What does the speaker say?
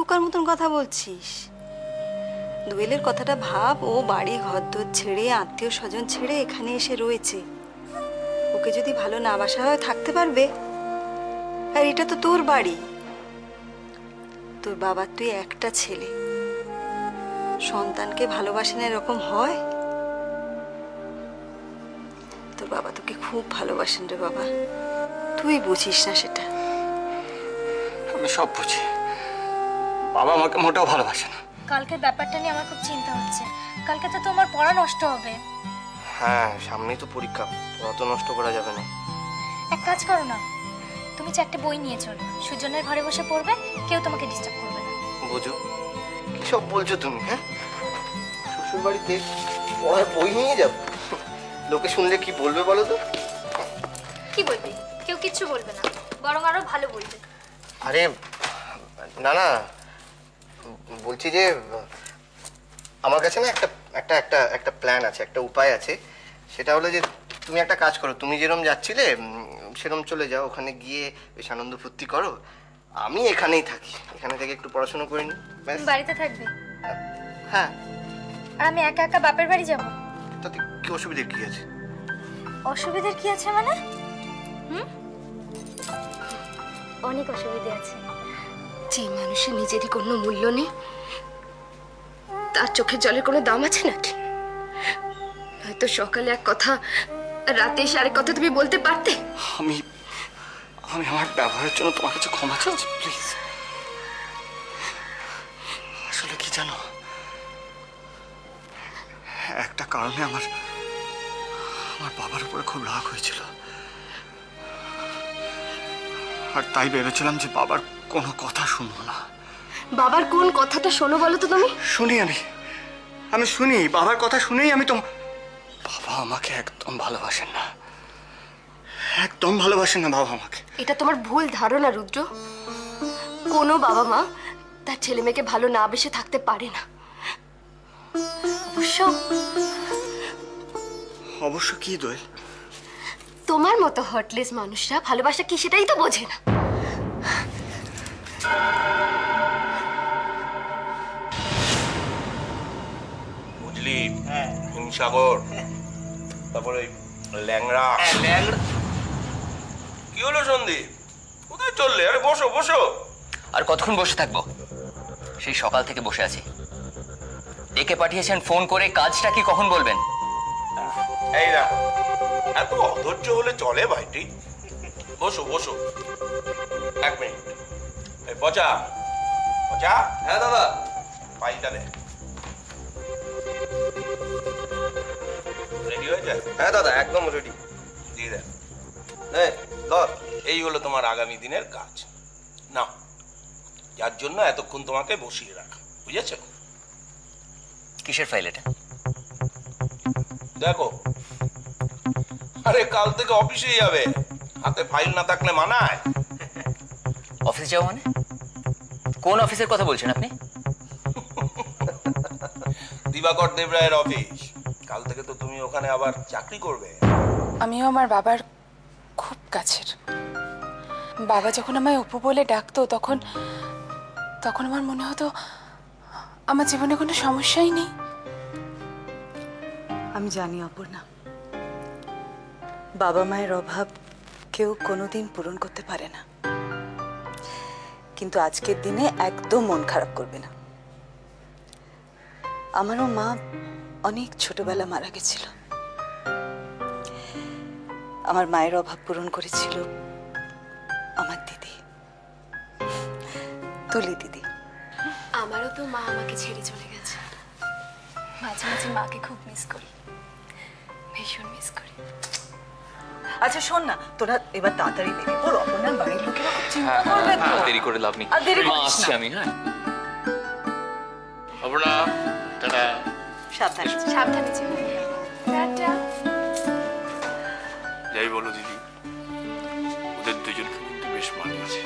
বোকার মতন কথা বলছিস? দোয়েলের কথাটা ভাব, ও বাড়ি ঘরদোর ছেড়ে আত্মীয় স্বজন ছেড়ে এখানে এসে রয়েছে। ওকে যদি ভালো না বাসা হয় থাকতে পারবে? আর এটা তো তোর বাড়ি, তোর বাবার তুই একটা ছেলে, সন্তানকে ভালোবাসেন এরকম হয়? তোর বাবা তোকে খুব ভালোবাসেন রে বাবা, তুই বুঝিস না সেটা। আমি সব বুঝি, বাবা আমাকে মোটেও ভালোবাসে না। কালকের ব্যাপারটা নিয়ে আমার খুব চিন্তা হচ্ছে। কালকে তো তোমার পড়া নষ্ট হবে। হ্যাঁ, সামনেই তো পরীক্ষা, পড়া তো নষ্ট করা যাবে না। এক কাজ করো না, তুমি 4টে বই নিয়ে চলো, সুজনের ঘরে বসে পড়বে, কেউ তোমাকে ডিস্টার্ব করবে না। বুঝো কি সব বলছো তুমি? হ্যাঁ, শ্বশুর বাড়িতে পড়ার বই নিয়ে যাব? লোকে শুনলে কি বলবে বলো তো? কি বলবে? কেউ কিচ্ছু বলবে না, বরং আরো ভালো বলবে। আরে না না, বলছি যে আমার কাছে না একটা একটা একটা একটা প্ল্যান আছে, একটা উপায় আছে। সেটা হলো যে তুমি একটা কাজ করো, তুমি যেরকম যাচ্ছিলে সেরকম চলে যাও, ওখানে গিয়ে বেশ আনন্দ ফুর্তি করো, আমি এখানেই থাকি, এখানে থেকে একটু পড়াশোনা করে নিই। তুমি বাড়িতে থাকবে? হ্যাঁ। আর আমি একা একা বাপের বাড়ি যাব? তাতে কি অসুবিধা কি আছে? অসুবিধার কি আছে মানে? অনেক অসুবিধা আছে। যে মানুষের নিজেরই কোনো মূল্য নেই, তার চোখের জলের কোনো দাম আছে নাকি? হয়তো সকালে এক কথা, রাতে এসে আরেক কথা তুমি বলতে পারতে। আমি আমি আমার ব্যবহারের জন্য তোমার কাছে ক্ষমা চাইছি, প্লিজ। আসলে কি জানো, একটা কারণে আমার বাবার উপরে খুব রাগ হয়েছিল, আর তাই ভেবেছিলাম যে বাবার কোনো কথা শুনবো না। বাবার কোন কথাটা শোনো বলো তো তুমি? শুনি, আমি শুনি, বাবার কথা শুনেই আমি বাবা আমাকে একদম ভালোবাসেন না, একদম ভালোবাসেন না বাবা আমাকে। এটা তোমার ভুল ধারণা রুদ্র। কোনো বাবা মা তার ছেলে মেয়েকে ভালো না বেসে থাকতে পারে না। অবশ্য কি দোয়েল, তোমার মতো হার্টলেস মানুষরা ভালোবাসা কি সেটাই তো বোঝে না। বুঝলি, হিমসাগর, তারপরে ল্যাংড়া। কি হলো সন্দীপ, কোথায় চললে? আরে বসো বসো। আর কতক্ষণ বসে থাকবো? সেই সকাল থেকে বসে আছি। ডেকে পাঠিয়েছেন ফোন করে, কাজটা কি কখন বলবেন? এই দেখো, এত অধৈর্য হলে চলে ভাইটি? বসো বসো, 1 মিনিট। এই পচা পচা। হ্যাঁ দাদা। ফাইলটা দে। রেডি হয়ে যায়? হ্যাঁ দাদা, একদম রেডি। দিয়ে দেন। ধর, এই হলো তোমার আগামী দিনের কাজ। না, যার জন্য এতক্ষণ তোমাকে বসিয়ে রাখা, বুঝেছো? কিসের ফাইল এটা? দেখো, আরে কাল থেকে অফিসে যাবে, হাতে ফাইল না থাকলে মানায়? অফিস যাও মানে? কোন অফিসের কথা বলছেন আপনি? দিবাকর দেবরায়ের অফিস। কাল থেকে তো তুমি ওখানে আবার চাকরি করবে। আমিও আমার বাবার খুব কাছের। বাবা যখন আমায় অপু বলে ডাকতো, তখন আমার মনে হতো আমার জীবনে কোনো সমস্যাই নেই। আমি জানি অপর্ণা, বাবা মায়ের অভাব কেউ কোনোদিন পূরণ করতে পারে না, কিন্তু আজকের দিনে একদম মন খারাপ করবে না। আমারও মা অনেক ছোটবেলা মারা গেছিল। আমার মায়ের অভাব পূরণ করেছিল আমার দিদি, তুলি দিদি। আমারও তো মা আমাকে ছেড়ে চলে গেছে। মাঝে মাঝে মাকে খুব মিস করি, ভীষণ মিস করি। আচ্ছা শোন না, তোরা এবার তাড়াতাড়ি বেরিয়ে পড়, অপর্ণার বাড়ির লোকেরা খুব চিন্তা করবে তো। দেরি করে লাভ নেই, আর দেরি করিস না। আমি। হ্যাঁ, অপর্ণা, টাটা। সাবধানে। সাবধানে যেও। টাটা। যাই বলো দিদি, ওদের দুজনকে কিন্তু বেশ মানিয়েছে।